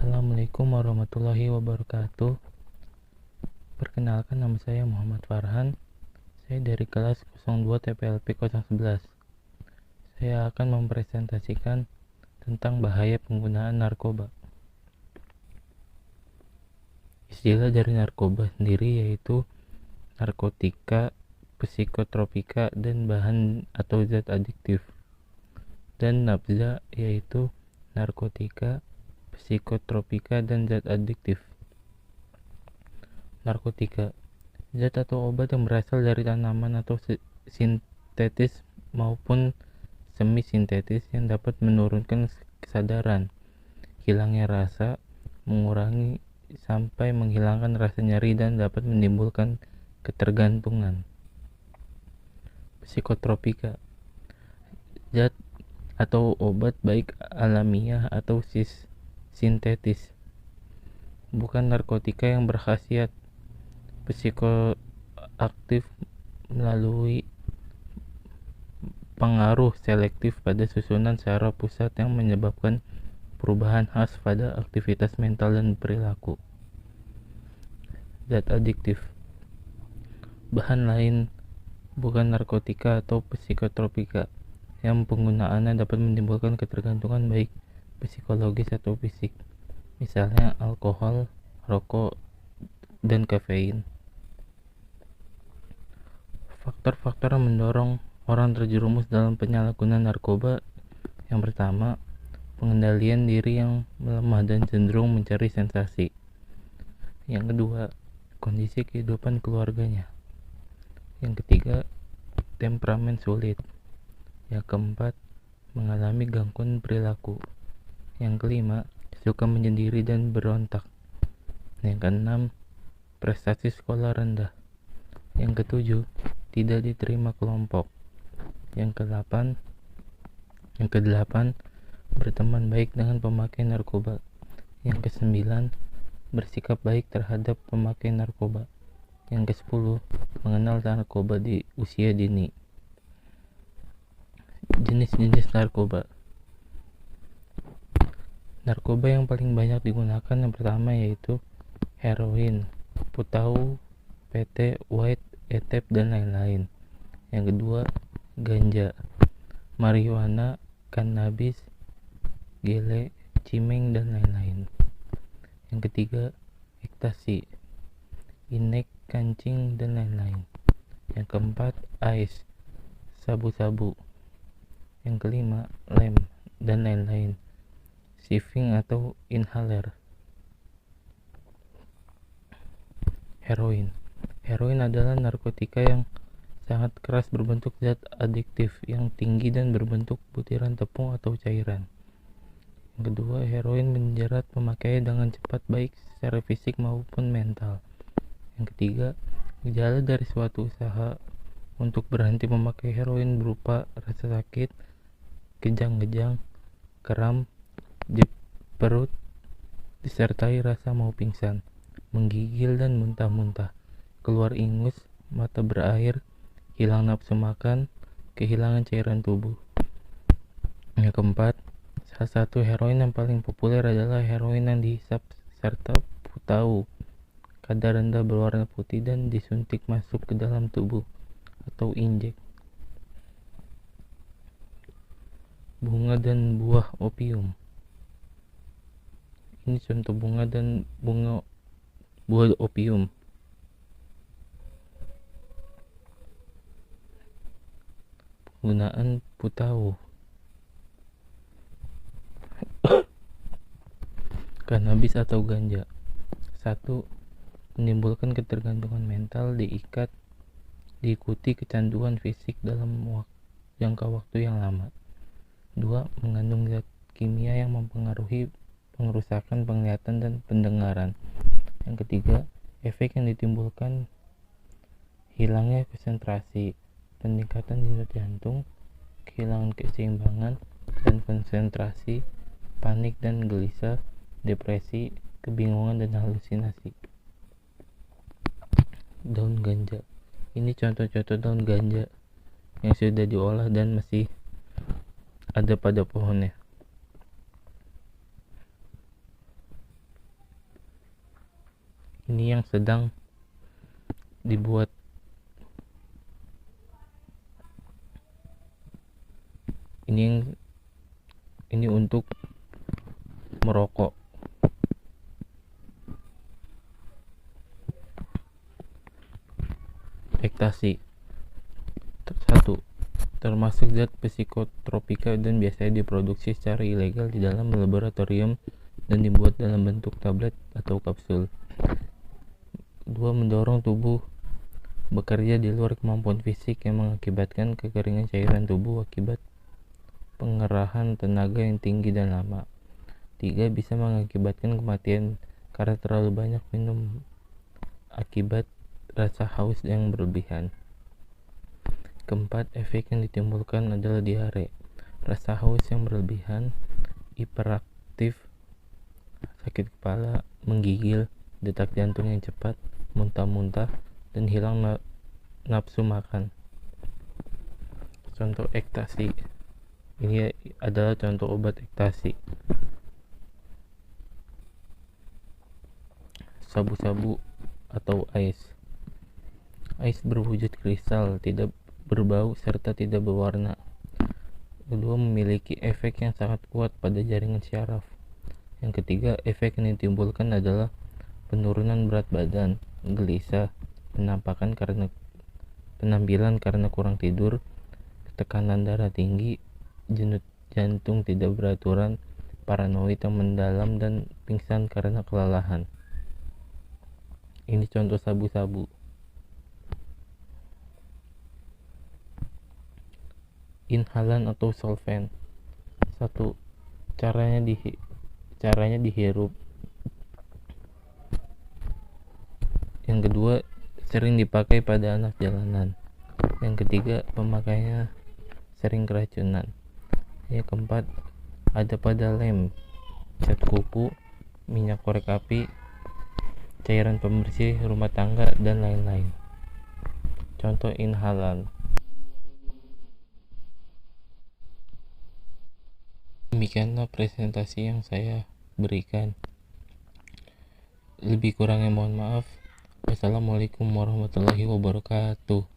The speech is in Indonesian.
Assalamualaikum warahmatullahi wabarakatuh. Perkenalkan, nama saya Muhammad Farhan. Saya dari kelas 02 TPLP 011. Saya akan mempresentasikan tentang bahaya penggunaan narkoba. Istilah dari narkoba sendiri yaitu narkotika, psikotropika, dan bahan atau zat adiktif. Dan nafza yaitu narkotika, psikotropika, dan zat adiktif. Narkotika, zat atau obat yang berasal dari tanaman atau sintetis maupun semi sintetis yang dapat menurunkan kesadaran, hilangnya rasa, mengurangi sampai menghilangkan rasa nyeri, dan dapat menimbulkan ketergantungan. Psikotropika, zat atau obat baik alamiah atau sintetis, bukan narkotika, yang berkhasiat psikoaktif melalui pengaruh selektif pada susunan saraf pusat yang menyebabkan perubahan khas pada aktivitas mental dan perilaku. Zat adiktif, bahan lain bukan narkotika atau psikotropika yang penggunaannya dapat menimbulkan ketergantungan baik psikologis atau fisik, misalnya alkohol, rokok, dan kafein. Faktor-faktor yang mendorong orang terjerumus dalam penyalahgunaan narkoba: yang pertama, pengendalian diri yang melemah dan cenderung mencari sensasi. Yang kedua, kondisi kehidupan keluarganya. Yang ketiga, temperamen sulit. Yang keempat, mengalami gangguan perilaku. Yang kelima, suka menyendiri dan berontak. Yang keenam, prestasi sekolah rendah. Yang ketujuh, tidak diterima kelompok. Yang kedelapan, berteman baik dengan pemakai narkoba. Yang kesembilan, bersikap baik terhadap pemakai narkoba. Yang kesepuluh, mengenal narkoba di usia dini. Jenis-jenis narkoba. Narkoba yang paling banyak digunakan yang pertama yaitu heroin, putau, PT, white, etep, dan lain-lain. Yang kedua, ganja, marijuana, kannabis, gele, cimeng, dan lain-lain. Yang ketiga, ekstasi, inek, kancing, dan lain-lain. Yang keempat, ice, sabu-sabu. Yang kelima, lem, dan lain-lain, sniffing atau inhaler. Heroin adalah narkotika yang sangat keras berbentuk zat adiktif yang tinggi dan berbentuk butiran tepung atau cairan. Yang kedua, heroin menjerat pemakainya dengan cepat baik secara fisik maupun mental. Yang ketiga, gejala dari suatu usaha untuk berhenti memakai heroin berupa rasa sakit, kejang-kejang, kram di perut, disertai rasa mau pingsan, menggigil dan muntah-muntah, keluar ingus, mata berair, hilang nafsu makan, kehilangan cairan tubuh. Yang keempat, salah satu heroin yang paling populer adalah heroin yang dihisap serta putau, kadar rendah berwarna putih dan disuntik masuk ke dalam tubuh atau injek. Bunga dan buah opium. Ini contoh bunga dan buah opium. Penggunaan putau. Kannabis atau ganja. 1. Menimbulkan ketergantungan mental, diikuti kecanduan fisik dalam jangka waktu yang lama. 2. Mengandung zat kimia yang mempengaruhi pengerusakan penglihatan dan pendengaran. Yang ketiga, efek yang ditimbulkan: hilangnya konsentrasi, peningkatan denyut jantung, kehilangan keseimbangan dan konsentrasi, panik dan gelisah, depresi, kebingungan, dan halusinasi. Daun ganja. Ini contoh-contoh daun ganja yang sudah diolah dan masih ada pada pohonnya. Ini yang sedang dibuat. Ini untuk merokok. Ekstasi 1. Termasuk zat psikotropika dan biasanya diproduksi secara ilegal di dalam laboratorium dan dibuat dalam bentuk tablet atau kapsul. 2. Mendorong tubuh bekerja di luar kemampuan fisik yang mengakibatkan kekeringan cairan tubuh akibat pengerahan tenaga yang tinggi dan lama. 3. Bisa mengakibatkan kematian karena terlalu banyak minum akibat rasa haus yang berlebihan. Keempat, efek yang ditimbulkan adalah diare, rasa haus yang berlebihan, hiperaktif, sakit kepala, menggigil, detak jantung yang cepat, muntah-muntah, dan hilang nafsu makan. Contoh ekstasi. Ini adalah contoh obat ekstasi. Sabu-sabu atau ais. Ais berwujud kristal, tidak berbau serta tidak berwarna. Kedua, memiliki efek yang sangat kuat pada jaringan syaraf. Yang ketiga, efek yang ditimbulkan adalah penurunan berat badan, gelisah, penampilan karena kurang tidur, tekanan darah tinggi, denyut jantung tidak beraturan, paranoid yang mendalam, dan pingsan karena kelelahan. Ini contoh sabu-sabu. Inhalan atau solvent. 1. Caranya dihirup. Yang kedua, sering dipakai pada anak jalanan. Yang ketiga, pemakaiannya sering keracunan. Yang keempat, ada pada lem, cat kuku, minyak korek api, cairan pembersih rumah tangga, dan lain-lain. Contoh inhalan. Demikianlah presentasi yang saya berikan. Lebih kurangnya mohon maaf. Wassalamualaikum warahmatullahi wabarakatuh.